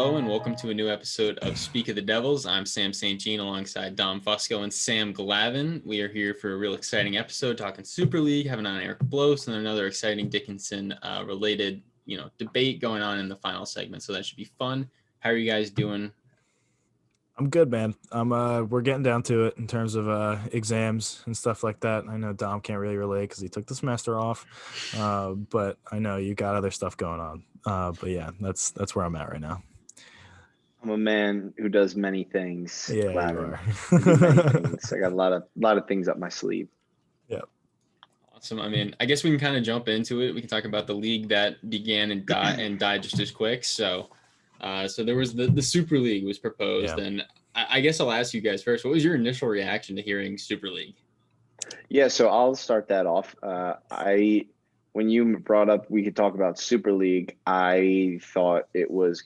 Hello and welcome to a new episode of Speak of the Devils. I'm Sam St. Jean alongside Dom Fusco and Sam Glavin. We are here for a real exciting episode talking Super League, having on Erika Bloes and another exciting Dickinson related, debate going on in the final segment. So that should be fun. How are you guys doing? I'm good, man. We're getting down to it in terms of exams and stuff like that. I know Dom can't really relate because he took the semester off, but I know you got other stuff going on. But yeah, that's where I'm at right now. I'm a man who does many things. Yeah, Glavin. you are. I do many things. I got a lot of things up my sleeve. Yeah. Awesome. I mean, I guess we can kind of jump into it. We can talk about the league that began and died just as quick. So there was the Super League was proposed, and I guess I'll ask you guys first. What was your initial reaction to hearing Super League? Yeah, so I'll start that off. When you brought up we could talk about Super League, I thought it was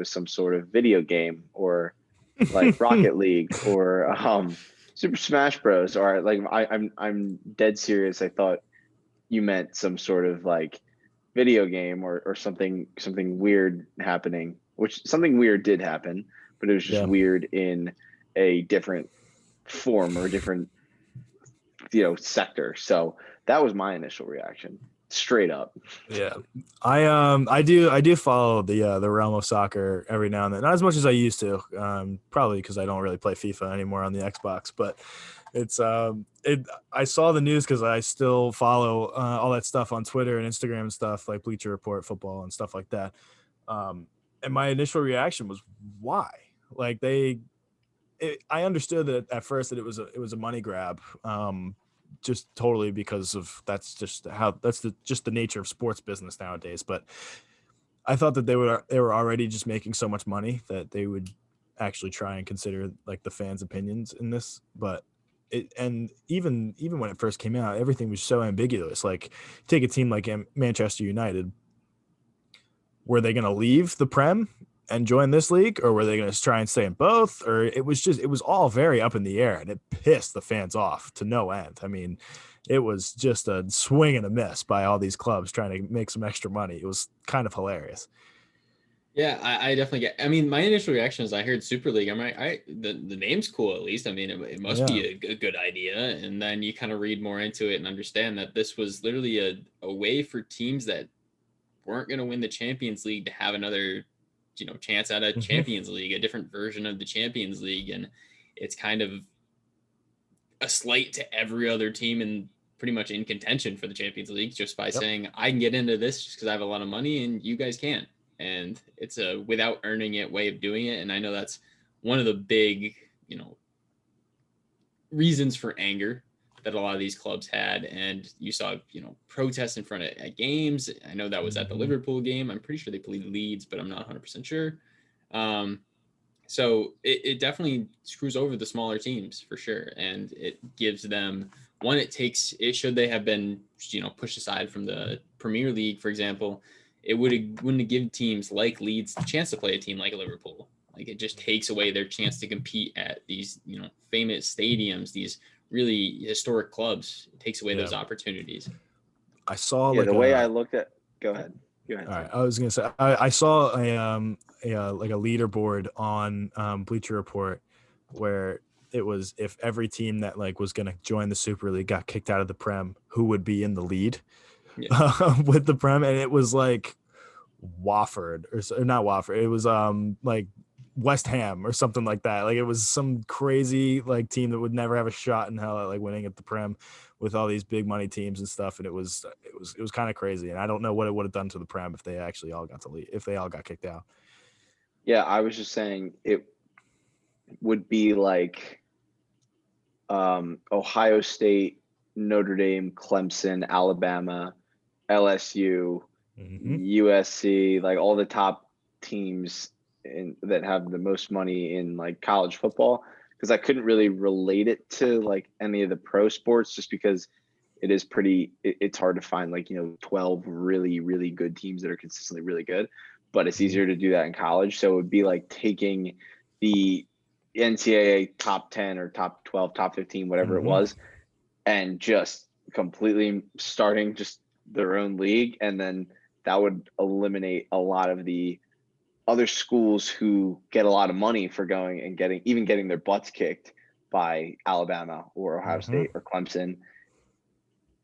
some sort of video game or like Rocket League or Super Smash Bros. Or like I'm dead serious. I thought you meant some sort of like video game or something weird happening, which something weird did happen, but it was just weird in a different form or a different sector. So that was my initial reaction, straight up. Yeah, I do follow the realm of soccer every now and then, not as much as I used to, probably because I don't really play FIFA anymore on the Xbox, but it's I saw the news because I still follow all that stuff on Twitter and Instagram and stuff like Bleacher Report football and stuff like that, and my initial reaction was why? Like I understood that at first that it was a money grab, just totally because of that's just the nature of sports business nowadays. But I thought that they were already just making so much money that they would actually try and consider like the fans' opinions in this. But even when it first came out, everything was so ambiguous. Like take a team like Manchester United. Were they going to leave the Prem and join this league, or were they going to try and stay in both? Or it was all very up in the air, and it pissed the fans off to no end. I mean, it was just a swing and a miss by all these clubs trying to make some extra money. It was kind of hilarious. Yeah, I definitely get. I mean, my initial reaction is I heard Super League. I'm like, the name's cool at least. I mean, it must be a good idea. And then you kind of read more into it and understand that this was literally a way for teams that weren't going to win the Champions League to have another chance at a Champions League, a different version of the Champions League. And it's kind of a slight to every other team and pretty much in contention for the Champions League just by saying, I can get into this just because I have a lot of money and you guys can't. And it's a without earning it way of doing it. And I know that's one of the big, reasons for anger that a lot of these clubs had. And you saw, protests in front at games. I know that was at the Liverpool game. I'm pretty sure they played Leeds, but I'm not 100% sure. So it definitely screws over the smaller teams for sure. And it gives them should they have been, pushed aside from the Premier League, for example, wouldn't have given teams like Leeds the chance to play a team like Liverpool. Like it just takes away their chance to compete at these, famous stadiums, these really historic clubs. It takes away those opportunities. I saw the way I looked at. Go ahead. All right, I was gonna say I saw a leaderboard on Bleacher Report where it was if every team that like was gonna join the Super League got kicked out of the Prem, who would be in the lead with the Prem, and it was like Wofford or not Wofford. It was like West Ham or something like that. Like it was some crazy like team that would never have a shot in hell at like winning at the Prem with all these big money teams and stuff. And it was kind of crazy. And I don't know what it would have done to the Prem if they actually all got to leave, if they all got kicked out. Yeah, I was just saying it would be like Ohio State, Notre Dame, Clemson, Alabama, LSU, USC, like all the top teams that have the most money in like college football, because I couldn't really relate it to like any of the pro sports just because it is it's hard to find like 12 really really good teams that are consistently really good, but it's easier to do that in college. So it would be like taking the NCAA top 10 or top 12, top 15, whatever it was, and just completely starting just their own league, and then that would eliminate a lot of the other schools who get a lot of money for going and getting their butts kicked by Alabama or Ohio State or Clemson.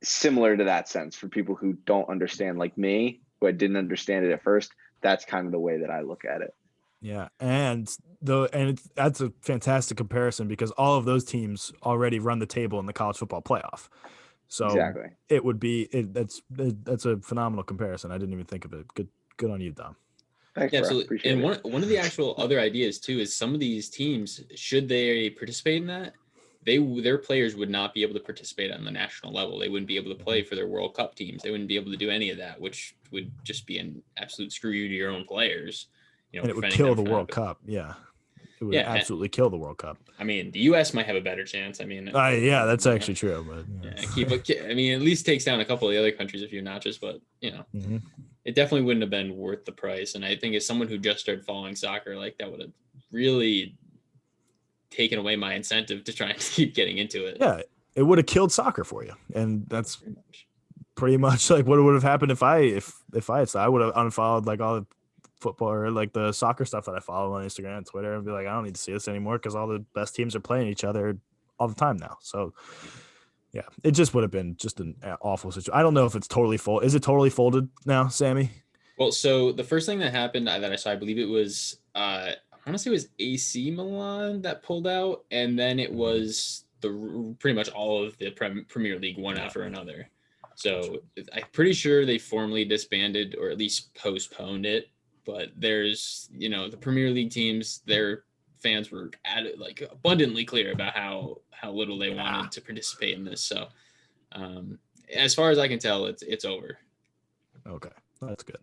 Similar to that sense, for people who don't understand, like me, who I didn't understand it at first, that's kind of the way that I look at it. Yeah, and that's a fantastic comparison because all of those teams already run the table in the college football playoff. So Exactly. it would be that's a phenomenal comparison. I didn't even think of it. Good on you, Dom. Thanks, Yeah, bro. absolutely. Appreciate And it. one of the actual other ideas too is some of these teams, should they participate in that, their players would not be able to participate on the national level. They wouldn't be able to play for their World Cup teams. They wouldn't be able to do any of that, which would just be an absolute screw you to your own players. And it would preventing kill them the from World having- Cup. Yeah, it would Yeah, absolutely kill the World Cup. I mean, the U.S. might have a better chance. I mean, Yeah, that's actually true. But I mean, at least takes down a couple of the other countries a few notches. But it definitely wouldn't have been worth the price. And I think as someone who just started following soccer, like that would have really taken away my incentive to try and keep getting into it. Yeah, it would have killed soccer for you, and that's pretty much like what would have happened if I would have unfollowed like all the football or like the soccer stuff that I follow on Instagram and Twitter and be like, I don't need to see this anymore because all the best teams are playing each other all the time now. So yeah, it just would have been just an awful situation. I don't know if it's totally full. Is it totally folded now, Sammy? Well, so the first thing that happened that I saw, I believe it was, I want to say it was AC Milan that pulled out, and then it was pretty much all of the Premier League one after another. So I'm pretty sure they formally disbanded or at least postponed it. But there's, the Premier League teams, their fans were abundantly clear about how little they wanted to participate in this. So as far as I can tell, it's over. Okay, that's good.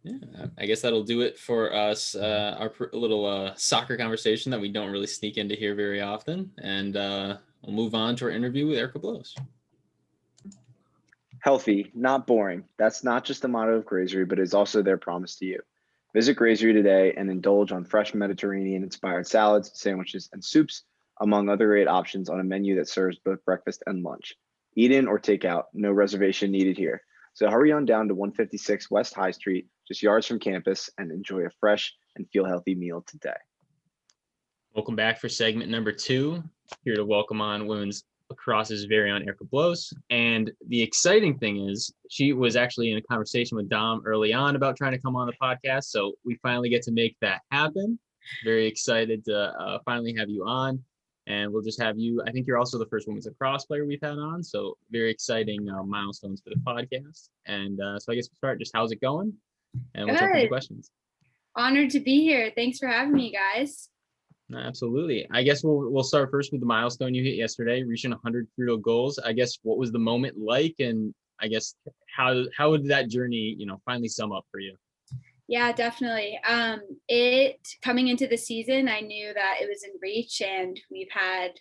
Yeah, I guess that'll do it for us. Our little soccer conversation that we don't really sneak into here very often. And we'll move on to our interview with Erika Bloes. Healthy, not boring. That's not just the motto of Grazery, but is also their promise to you. Visit Grazery today and indulge on fresh Mediterranean-inspired salads, sandwiches, and soups, among other great options on a menu that serves both breakfast and lunch. Eat in or take out, no reservation needed here. So hurry on down to 156 West High Street, just yards from campus, and enjoy a fresh and feel healthy meal today. Welcome back for segment number 2. Here to welcome on women's lacrosse's very own Erika Bloes. And the exciting thing is she was actually in a conversation with Dom early on about trying to come on the podcast. So we finally get to make that happen. Very excited to finally have you on. And we'll just have you, I think you're also the first women's lacrosse player we've had on. So very exciting milestones for the podcast. And so I guess we'll start. Just how's it going? And we'll jump into questions. Honored to be here. Thanks for having me, guys. Absolutely. I guess we'll start first with the milestone you hit yesterday, reaching 100 Fruto goals. I guess what was the moment like, and I guess how did that journey, finally sum up for you? Yeah, definitely. It coming into the season, I knew that it was in reach, and we've had,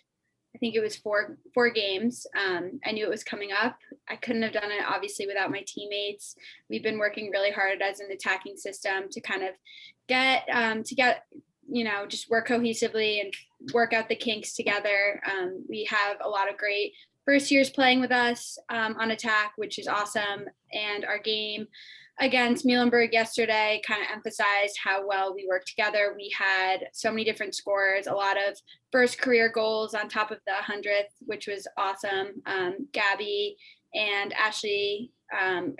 I think it was four games. I knew it was coming up. I couldn't have done it obviously without my teammates. We've been working really hard as an attacking system to kind of get just work cohesively and work out the kinks together. We have a lot of great first years playing with us on attack, which is awesome. And our game against Muhlenberg yesterday kind of emphasized how well we work together. We had so many different scores, a lot of first career goals on top of the 100th, which was awesome. Gabby and Ashley,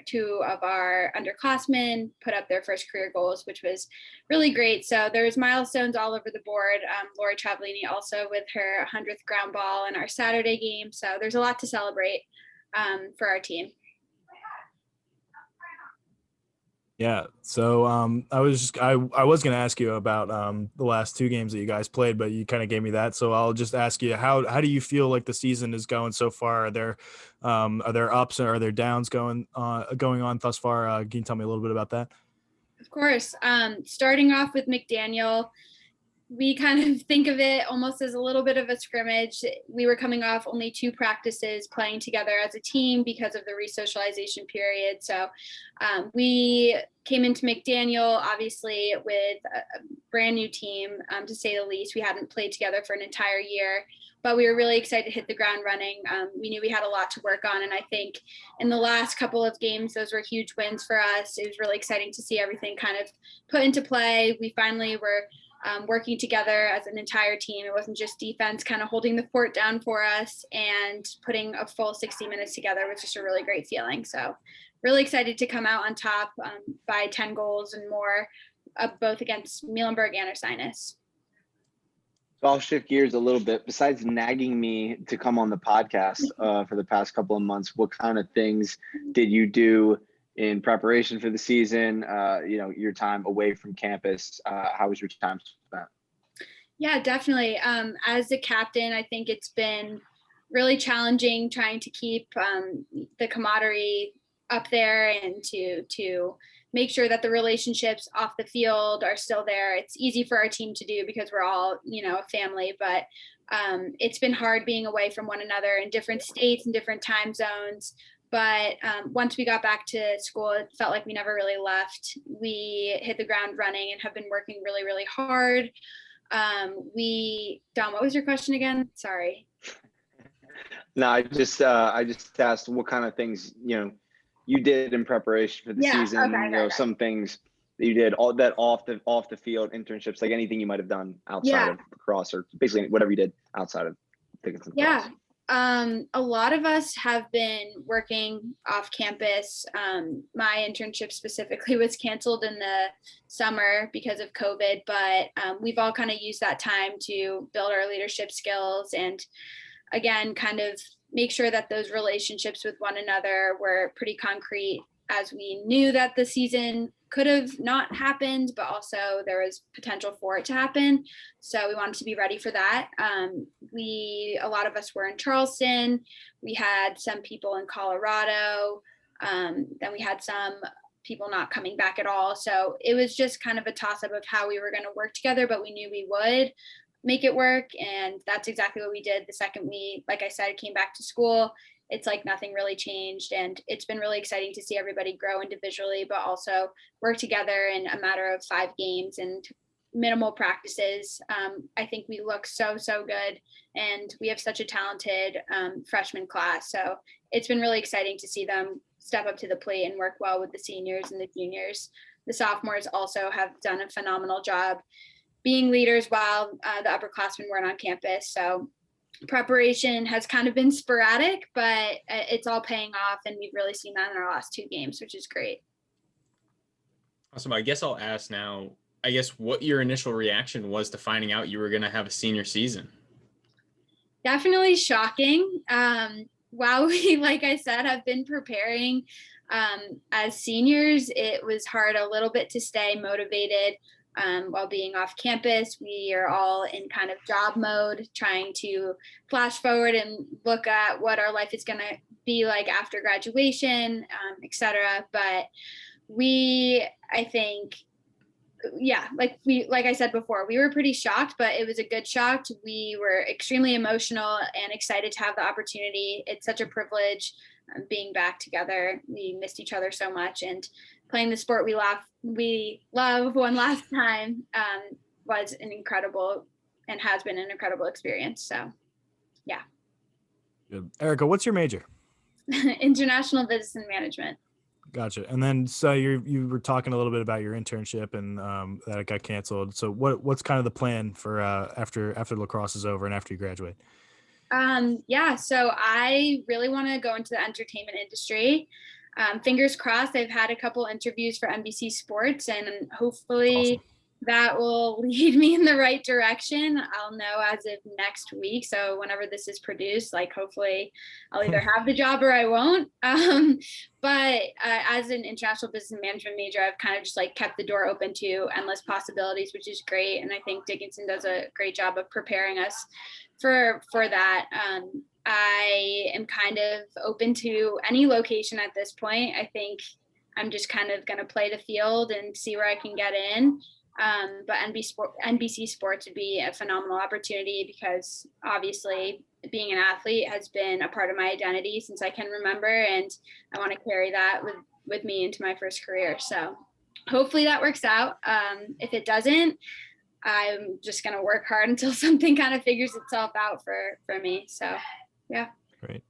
2 of our underclassmen, put up their first career goals, which was really great. So there's milestones all over the board. Lori Travellini also with her 100th ground ball in our Saturday game. So there's a lot to celebrate for our team. Yeah. So I was going to ask you about the last 2 games that you guys played, but you kind of gave me that. So I'll just ask you, how do you feel like the season is going so far? Are there ups or are there downs going on thus far? Can you tell me a little bit about that? Of course. Starting off with McDaniel, we kind of think of it almost as a little bit of a scrimmage. We were coming off only 2 practices playing together as a team because of the resocialization period. So we came into McDaniel, obviously, with a brand new team, to say the least. We hadn't played together for an entire year, but we were really excited to hit the ground running. We knew we had a lot to work on. And I think in the last couple of games, those were huge wins for us. It was really exciting to see everything kind of put into play. We finally were working together as an entire team. It wasn't just defense kind of holding the fort down for us, and putting a full 60 minutes together was just a really great feeling. So really excited to come out on top by 10 goals and more, both against Muhlenberg and Ursinus. So I'll shift gears a little bit. Besides nagging me to come on the podcast for the past couple of months, what kind of things did you do in preparation for the season? Your time away from campus, how was your time spent? Yeah, definitely. As a captain, I think it's been really challenging trying to keep the camaraderie up there, and to make sure that the relationships off the field are still there. It's easy for our team to do because we're all, a family, but it's been hard being away from one another in different states and different time zones. But once we got back to school, it felt like we never really left. We hit the ground running and have been working really, really hard. Dom, what was your question again? Sorry. No, I just asked what kind of things, you did in preparation for the season. Okay. Some things that you did, all that off the field internships, like anything you might have done outside of lacrosse, or basically whatever you did outside of Dickinson. Yeah. A lot of us have been working off campus. My internship specifically was canceled in the summer because of COVID, but we've all kind of used that time to build our leadership skills, and again, kind of make sure that those relationships with one another were pretty concrete, as we knew that the season could have not happened, but also there was potential for it to happen. So we wanted to be ready for that. A lot of us were in Charleston. We had some people in Colorado. Then we had some people not coming back at all. So it was just kind of a toss-up of how we were going to work together, but we knew we would make it work. And that's exactly what we did the second we, like I said, came back to school. It's like nothing really changed, and it's been really exciting to see everybody grow individually, but also work together in a matter of 5 games and minimal practices. I think we look so good, and we have such a talented freshman class. So it's been really exciting to see them step up to the plate and work well with the seniors and the juniors. The sophomores also have done a phenomenal job being leaders while the upperclassmen weren't on campus. So preparation has kind of been sporadic, but it's all paying off, and we've really seen that in our last 2 games, which is great. Awesome. I guess I'll ask now, what your initial reaction was to finding out you were going to have a senior season. Definitely shocking. While we, like I said, have been preparing as seniors, it was hard a little bit to stay motivated. While being off campus, we are all in kind of job mode, trying to flash forward and look at what our life is going to be like after graduation, etc. But I think, like I said before, we were pretty shocked, but it was a good shock. We were extremely emotional and excited to have the opportunity. It's such a privilege being back together. We missed each other so much, and playing the sport we love one last time was an incredible, and has been an incredible experience. So, yeah. Good. Erika, what's your major? International Business and Management. Gotcha. And then, so you were talking a little bit about your internship and that it got canceled. So what's kind of the plan for after lacrosse is over and after you graduate? So I really want to go into the entertainment industry. Fingers crossed. I've had a couple interviews for NBC Sports, and hopefully that will lead me in the right direction. I'll know as of next week. So whenever this is produced, hopefully I'll either have the job or I won't. But as an international business management major, I've kind of just kept the door open to endless possibilities, which is great. And I think Dickinson does a great job of preparing us for that. I am kind of open to any location at this point. I think I'm just kind of going to play the field and see where I can get in. But NBC Sports would be a phenomenal opportunity because obviously being an athlete has been a part of my identity since I can remember, and I want to carry that with me into my first career. So hopefully that works out. If it doesn't, I'm just going to work hard until something kind of figures itself out for me. So, yeah. Great.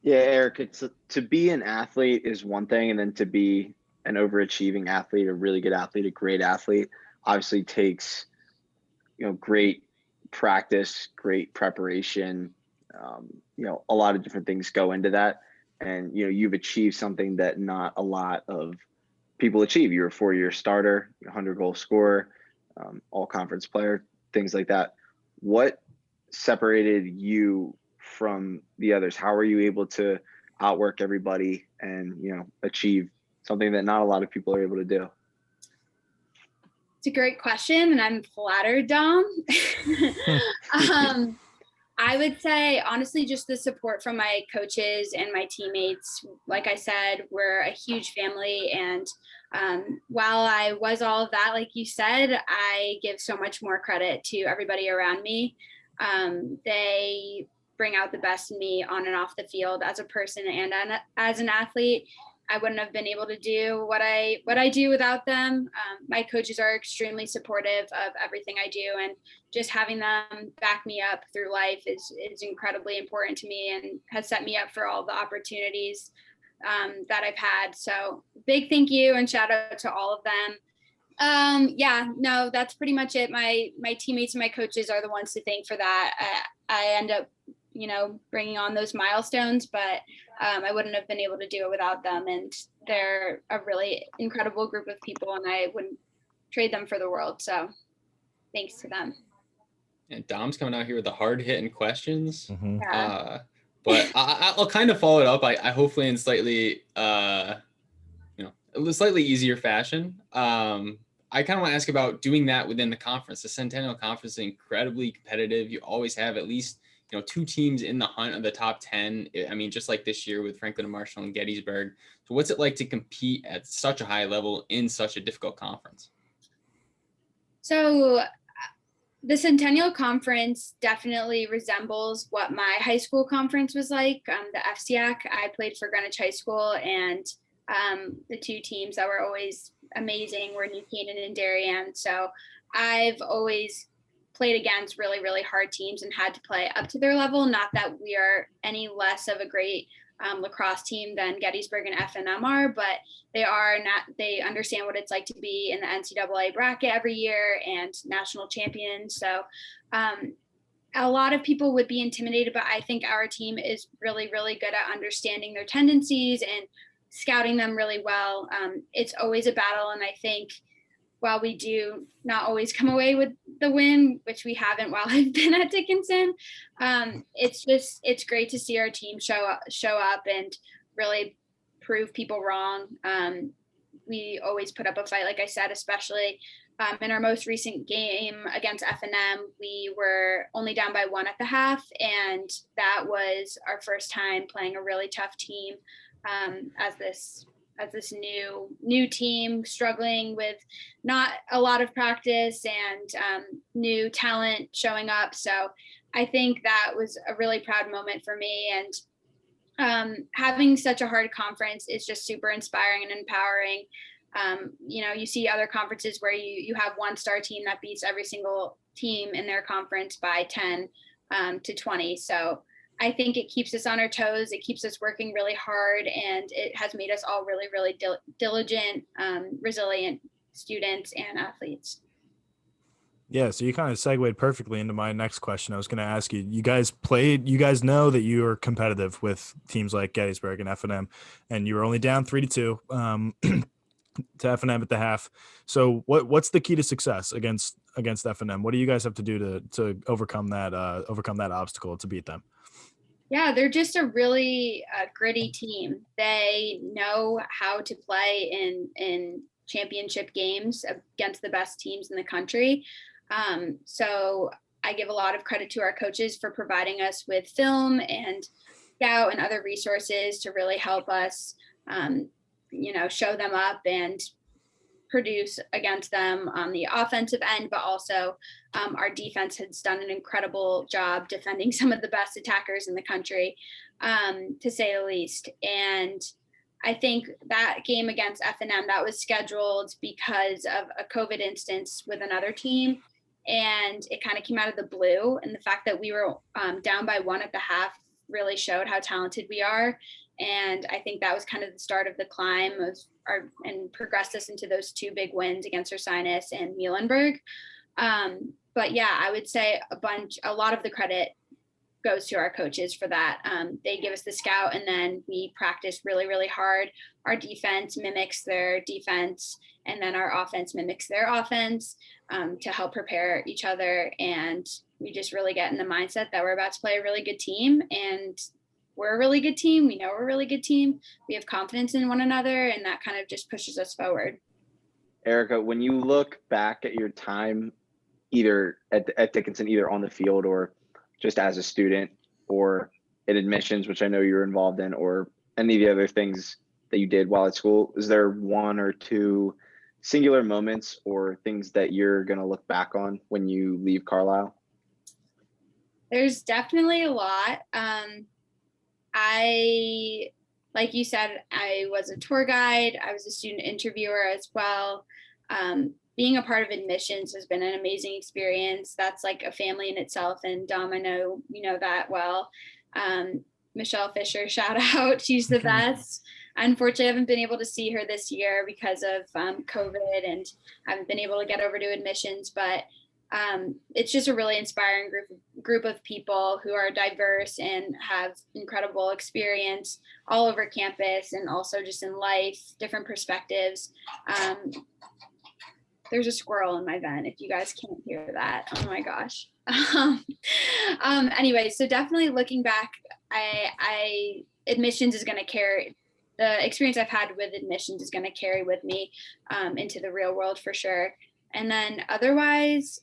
Yeah, Eric, to be an athlete is one thing, and then to be an overachieving athlete, a really good athlete, a great athlete, obviously takes, great practice, great preparation. A lot of different things go into that. And, you've achieved something that not a lot of people achieve. You're a 4-year starter, 100-goal scorer, all conference player, things like that. What separated you from the others? How are you able to outwork everybody and, achieve something that not a lot of people are able to do? It's a great question, and I'm flattered, Dom. I would say, honestly, just the support from my coaches and my teammates. Like I said, we're a huge family. And while I was all of that, like you said, I give so much more credit to everybody around me. They bring out the best in me on and off the field as a person and as an athlete. I wouldn't have been able to do what I do without them. My coaches are extremely supportive of everything I do, and just having them back me up through life is incredibly important to me and has set me up for all the opportunities that I've had. So big thank you and shout out to all of them. No, that's pretty much it. My teammates and my coaches are the ones to thank for that. I end up, bringing on those milestones, but I wouldn't have been able to do it without them. And they're a really incredible group of people, and I wouldn't trade them for the world. So thanks to them. And Dom's coming out here with the hard hitting questions. Mm-hmm. Yeah. But I'll kind of follow it up. I hopefully in slightly, a slightly easier fashion. I kind of want to ask about doing that within the conference. The Centennial Conference is incredibly competitive. You always have at least, 2 teams in the hunt of the top 10. I mean, just like this year with Franklin and Marshall and Gettysburg. So what's it like to compete at such a high level in such a difficult conference? So the Centennial Conference definitely resembles what my high school conference was like. The FCIAC, I played for Greenwich High School, and the 2 teams that were always amazing were New Canaan and Darien. So I've always played against really, really hard teams and had to play up to their level. Not that we are any less of a great lacrosse team than Gettysburg and FNM are, but they understand what it's like to be in the NCAA bracket every year and national champions. So a lot of people would be intimidated, but I think our team is really, really good at understanding their tendencies and scouting them really well. It's always a battle, and I think while we do not always come away with the win, which we haven't while I've been at Dickinson, it's great to see our team show up and really prove people wrong. We always put up a fight, like I said, especially in our most recent game against FNM, we were only down by 1 at the half, and that was our first time playing a really tough team as this new team struggling with not a lot of practice and new talent showing up. So I think that was a really proud moment for me. And having such a hard conference is just super inspiring and empowering. You see other conferences where you have 1-star team that beats every single team in their conference by 10 to 20. So I think it keeps us on our toes. It keeps us working really hard, and it has made us all really, really diligent, resilient students and athletes. Yeah, so you kind of segued perfectly into my next question. I was going to ask you, you guys know that you are competitive with teams like Gettysburg and FNM, and you were only down 3-2 to FNM at the half. So what's the key to success against FNM? What do you guys have to do to overcome that obstacle to beat them? Yeah, they're just a really gritty team. They know how to play in championship games against the best teams in the country. So I give a lot of credit to our coaches for providing us with film and scout and other resources to really help us, show them up and produce against them on the offensive end, but also our defense has done an incredible job defending some of the best attackers in the country, to say the least. And I think that game against F&M, that was scheduled because of a COVID instance with another team. And it kind of came out of the blue. And the fact that we were down by 1 at the half really showed how talented we are. And I think that was kind of the start of the climb and progressed us into those 2 big wins against Ursinus and Muhlenberg. But yeah, I would say a lot of the credit goes to our coaches for that. They give us the scout, and then we practice really, really hard. Our defense mimics their defense, and then our offense mimics their offense, to help prepare each other. And we just really get in the mindset that we're about to play a really good team, and we're a really good team. We know we're a really good team. We have confidence in one another, and that kind of just pushes us forward. Erika, when you look back at your time, either at Dickinson, either on the field or just as a student or in admissions, which I know you're involved in, or any of the other things that you did while at school, is there 1 or 2 singular moments or things that you're going to look back on when you leave Carlisle? There's definitely a lot. Like you said, I was a tour guide. I was a student interviewer as well. Being a part of admissions has been an amazing experience. That's like a family in itself. And Dom, I know you know that well. Michelle Fisher, shout out. She's the best. Unfortunately, I haven't been able to see her this year because of COVID, and I haven't been able to get over to admissions. But it's just a really inspiring group of people who are diverse and have incredible experience all over campus and also just in life, different perspectives. There's a squirrel in my vent, if you guys can't hear that. Oh my gosh. Anyway, so definitely looking back, admissions is going to carry, the experience I've had with admissions is going to carry with me into the real world for sure. And then otherwise,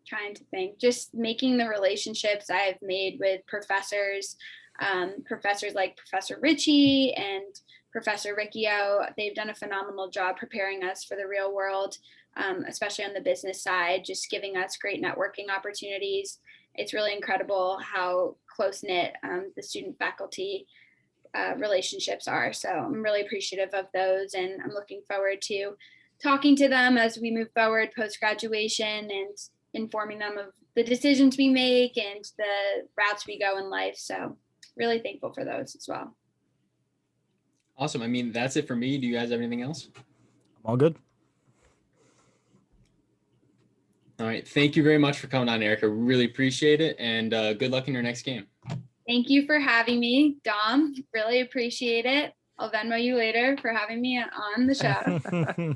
trying to think, just making the relationships I've made with professors like Professor Ritchie and Professor Riccio. They've done a phenomenal job preparing us for the real world, especially on the business side, just giving us great networking opportunities. It's really incredible how close-knit the student faculty relationships are. So I'm really appreciative of those, and I'm looking forward to talking to them as we move forward post-graduation and informing them of the decisions we make and the routes we go in life. So really thankful for those as well. Awesome. I mean, that's it for me. Do you guys have anything else? I'm all good. All right. Thank you very much for coming on, Erika. Really appreciate it. And good luck in your next game. Thank you for having me, Dom. Really appreciate it. I'll Venmo you later for having me on the show.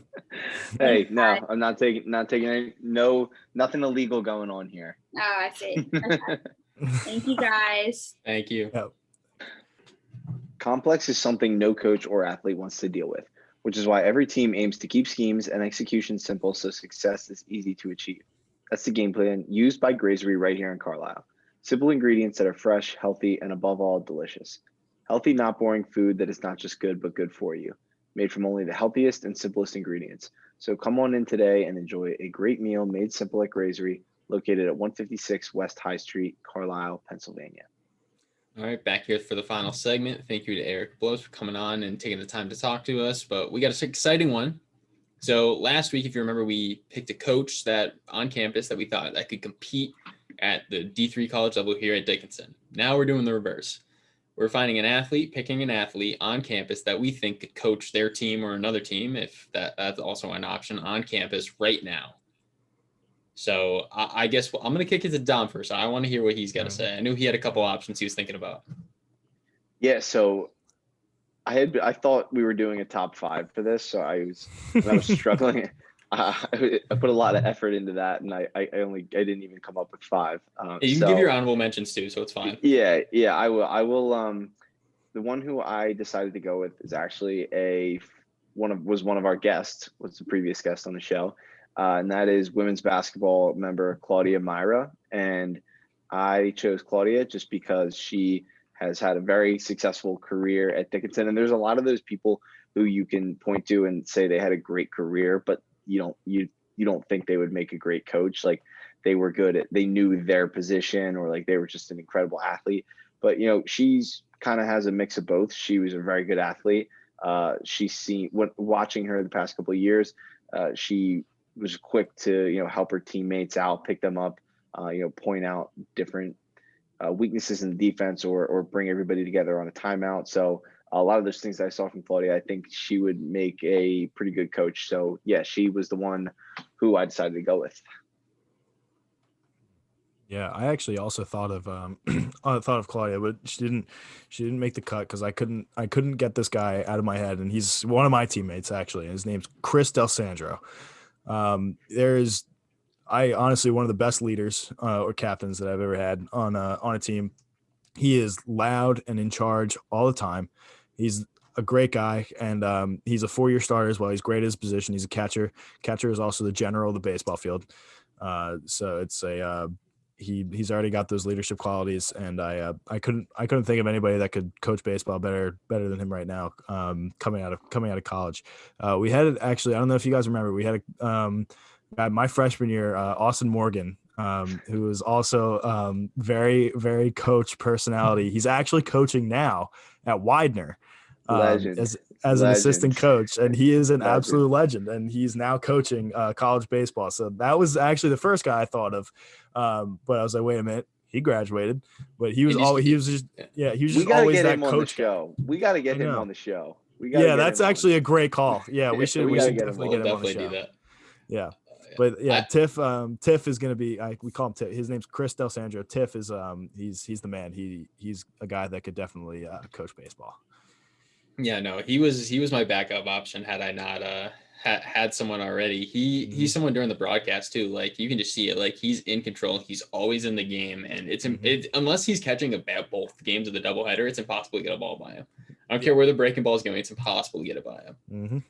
Hey, no, I'm not taking any, nothing illegal going on here. Oh, I see. Okay. Thank you, guys. Thank you. Yep. Complex is something no coach or athlete wants to deal with, which is why every team aims to keep schemes and execution simple so success is easy to achieve. That's the game plan used by Grazery right here in Carlisle. Simple ingredients that are fresh, healthy, and above all, delicious. Healthy, not boring food that is not just good, but good for you. Made from only the healthiest and simplest ingredients. So come on in today and enjoy a great meal made simple at Grazery, located at 156 West High Street, Carlisle, Pennsylvania. All right, back here for the final segment. Thank you to Erika Bloes for coming on and taking the time to talk to us. But we got an exciting one. So last week, if you remember, we picked a coach that on campus that we thought that could compete at the D3 college level here at Dickinson. Now we're doing the reverse. We're picking an athlete on campus that we think could coach their team or another team, if that's also an option, on campus right now. So I guess I'm going to kick it to Dom first. I want to hear what he's got to say. I knew he had a couple options he was thinking about. Yeah, so I thought we were doing a top 5 for this, so I was struggling. I put a lot of effort into that, and I didn't even come up with 5. You can give your honorable mentions too, so it's fine. Yeah, I will. The one who I decided to go with is actually one of our guests, was the previous guest on the show, and that is women's basketball member Claudia Myra. And I chose Claudia just because she has had a very successful career at Dickinson, and there's a lot of those people, who you can point to and say they had a great career, but you don't think they would make a great coach. Like they were they knew their position, or like they were just an incredible athlete. But she's kind of has a mix of both. She was a very good athlete. Watching her the past couple of years, she was quick to help her teammates out, pick them up, point out different weaknesses in the defense, or bring everybody together on a timeout. So a lot of those things that I saw from Claudia, I think she would make a pretty good coach. So yeah, she was the one who I decided to go with. Yeah, I actually also thought of Claudia, but she didn't make the cut because I couldn't get this guy out of my head, and he's one of my teammates actually. And his name's Chris D'Alessandro. I honestly one of the best leaders or captains that I've ever had on a team. He is loud and in charge all the time. He's a great guy, and he's a 4-year starter as well. He's great at his position. He's a catcher. Catcher is also the general of the baseball field. So it's he's already got those leadership qualities, and I couldn't think of anybody that could coach baseball better than him right now. Coming out of college, we had actually, I don't know if you guys remember, we had my freshman year, Austin Morgan, who was also very, very coach personality. He's actually coaching now at Widener as an assistant coach, and he is an absolute legend, and he's now coaching college baseball. So that was actually the first guy I thought of, but I was like, wait a minute, he graduated, but he was always just always that coach guy. We got to get him on the show. That's actually a great call. Yeah, we should definitely get him on the show. Do that. Yeah. But yeah, Tiff is going to be, we call him Tiff. His name's Chris D'Alessandro. Tiff is, he's the man. He's a guy that could definitely coach baseball. Yeah, no, he was my backup option had I not had someone already. He's someone during the broadcast too. Like you can just see it. Like he's in control. He's always in the game, and it's unless he's catching both games of the doubleheader, it's impossible to get a ball by him. I don't care where the breaking ball is going. It's impossible to get it by him.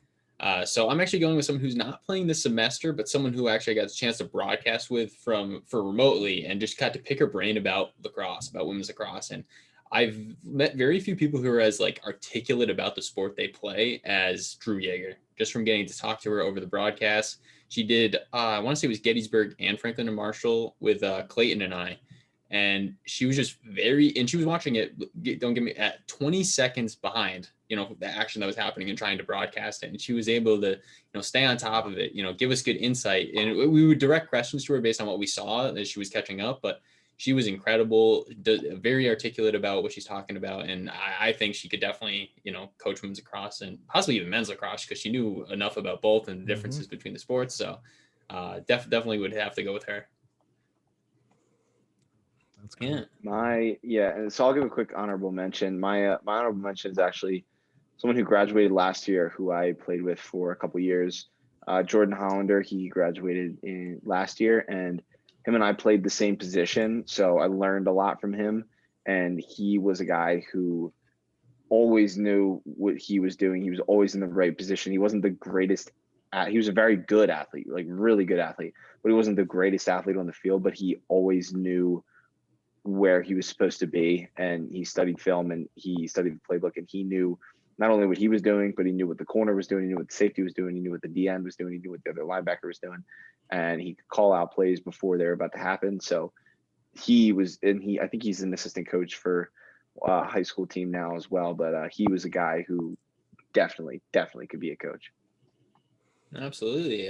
So I'm actually going with someone who's not playing this semester, but someone who actually got a chance to broadcast with for remotely, and just got to pick her brain about lacrosse, about women's lacrosse. And I've met very few people who are as like articulate about the sport they play as Drew Yeager, just from getting to talk to her over the broadcast. She did, I want to say it was Gettysburg and Franklin and Marshall with Clayton and I. And she was just and she was watching it, don't get me, at 20 seconds behind, the action that was happening and trying to broadcast it. And she was able to, stay on top of it, give us good insight. And we would direct questions to her based on what we saw as she was catching up. But she was incredible, very articulate about what she's talking about. And I think she could definitely, coach women's lacrosse and possibly even men's lacrosse, because she knew enough about both and the differences between the sports. So definitely would have to go with her. That's cool. And so I'll give a quick honorable mention. My honorable mention is actually someone who graduated last year, who I played with for a couple years. Jordan Hollander, he graduated in last year, and him and I played the same position, so I learned a lot from him. And he was a guy who always knew what he was doing. He was always in the right position. He wasn't the greatest. He was a very good athlete, like really good athlete, but he wasn't the greatest athlete on the field. But he always knew where he was supposed to be, and he studied film and he studied the playbook, and he knew not only what he was doing, but he knew what the corner was doing, he knew what the safety was doing, he knew what the D end was doing, he knew what the other linebacker was doing, and he could call out plays before they were about to happen. So I think he's an assistant coach for a high school team now as well, but he was a guy who definitely could be a coach. Absolutely.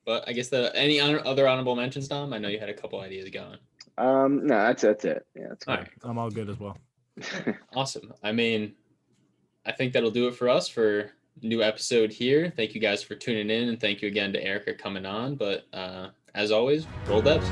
But I guess any other honorable mentions, Dom? I know you had a couple ideas going. No, that's it. Yeah, that's all right. I'm all good as well. Awesome. I mean, I think that'll do it for us for a new episode here. Thank you guys for tuning in, and thank you again to Erika coming on. But as always, roll Debs.